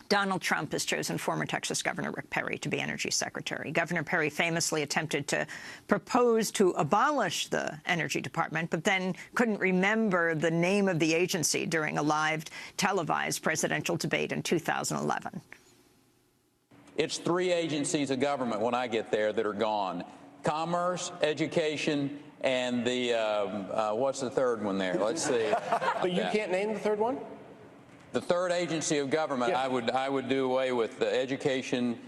Donald Trump has chosen former Texas Governor Rick Perry to be Energy Secretary. Governor Perry famously attempted to propose to abolish the Energy Department, but then couldn't remember the name of the agency during a live televised presidential debate in 2011. It's 3 agencies of government when I get there that are gone: commerce, education, and the what's the third one there? Let's see. But you can't name the third one? The third agency of government, yeah. I would do away with the education,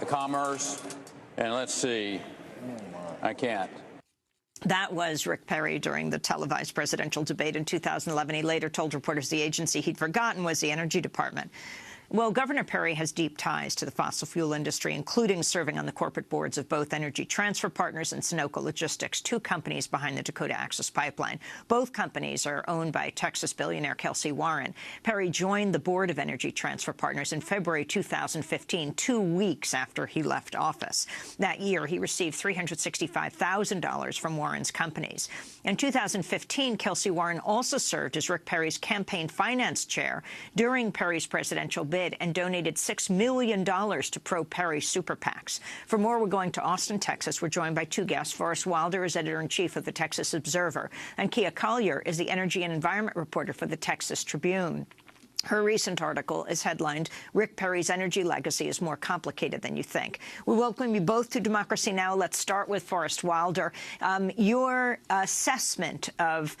commerce, and let's see. I can't. That was Rick Perry during the televised presidential debate in 2011. He later told reporters the agency he'd forgotten was the Energy Department. Well, Governor Perry has deep ties to the fossil fuel industry, including serving on the corporate boards of both Energy Transfer Partners and Sunoco Logistics, 2 companies behind the Dakota Access Pipeline. Both companies are owned by Texas billionaire Kelsey Warren. Perry joined the board of Energy Transfer Partners in February 2015, 2 weeks after he left office. That year, he received $365,000 from Warren's companies. In 2015, Kelsey Warren also served as Rick Perry's campaign finance chair during Perry's presidential bid and donated $6 million to pro-Perry super PACs. For more, we're going to Austin, Texas. We're joined by 2 guests. Forrest Wilder is editor-in-chief of the Texas Observer, and Kia Collier is the energy and environment reporter for the Texas Tribune. Her recent article is headlined, "Rick Perry's Energy Legacy is More Complicated Than You Think." We welcome you both to Democracy Now! Let's start with Forrest Wilder. Your assessment of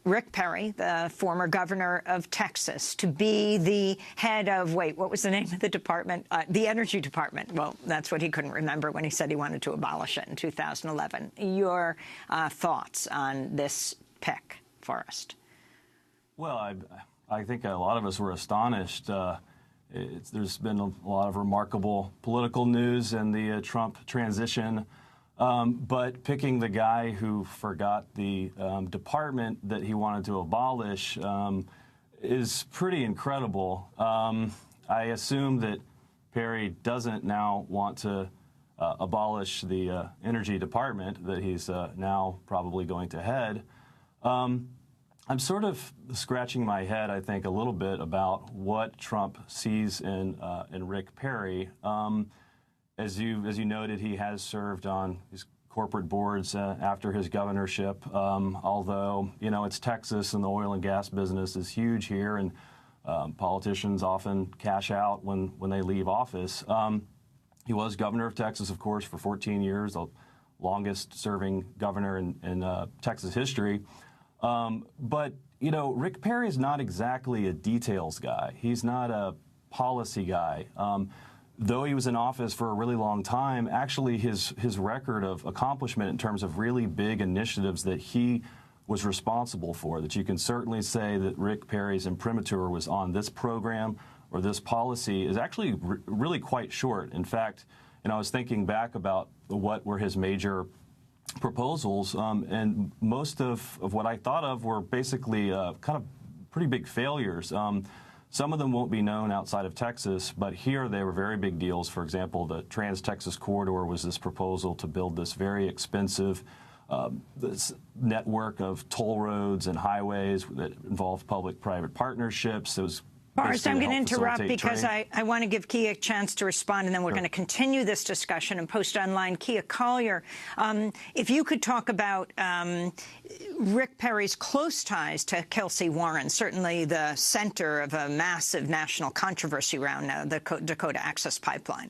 Rick Perry, the former governor of Texas, to be the head of, wait, what was the name of the department? The Energy Department. Well, that's what he couldn't remember when he said he wanted to abolish it in 2011. Your thoughts on this pick, Forrest? Well, I think a lot of us were astonished. There's been a lot of remarkable political news in the Trump transition. But picking the guy who forgot the department that he wanted to abolish is pretty incredible. I assume that Perry doesn't now want to abolish the Energy Department that he's now probably going to head. I'm sort of scratching my head, I think, a little bit about what Trump sees in Rick Perry. As you noted, he has served on these corporate boards after his governorship, although, you know, it's Texas and the oil and gas business is huge here, and politicians often cash out when they leave office. He was governor of Texas, of course, for 14 years, the longest-serving governor in Texas history. But, you know, Rick Perry is not exactly a details guy. He's not a policy guy. Though he was in office for a really long time, actually his record of accomplishment in terms of really big initiatives that he was responsible for, that you can certainly say that Rick Perry's imprimatur was on this program or this policy, is actually really quite short. In fact, you know, I was thinking back about what were his major proposals, and most of what I thought of were basically kind of pretty big failures. Some of them won't be known outside of Texas, but here they were very big deals. For example, the Trans-Texas Corridor was this proposal to build this very expensive this network of toll roads and highways that involved public-private partnerships. It was Forrest, I'm going to interrupt because I want to give Kia a chance to respond, and then we're going to continue this discussion and post online. Kia Collier, if you could talk about Rick Perry's close ties to Kelsey Warren, certainly the center of a massive national controversy around the Dakota Access Pipeline.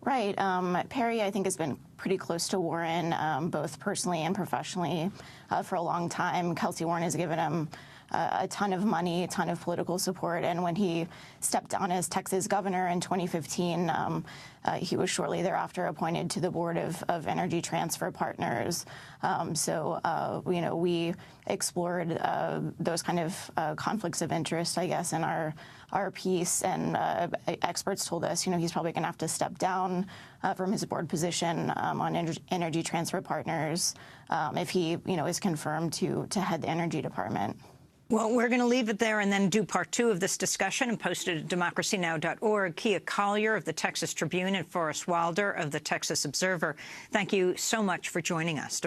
Right. Perry, I think, has been pretty close to Warren, both personally and professionally, for a long time. Kelsey Warren has given him a ton of money, a ton of political support, and when he stepped down as Texas governor in 2015, he was shortly thereafter appointed to the board of Energy Transfer Partners. So, you know, we explored those kind of conflicts of interest, I guess, in our piece, and experts told us, you know, he's probably going to have to step down from his board position on Energy Transfer Partners if he, you know, is confirmed to head the Energy Department. Well, we're going to leave it there and then do part 2 of this discussion and post it at democracynow.org. Kia Collier of the Texas Tribune and Forrest Wilder of the Texas Observer, thank you so much for joining us.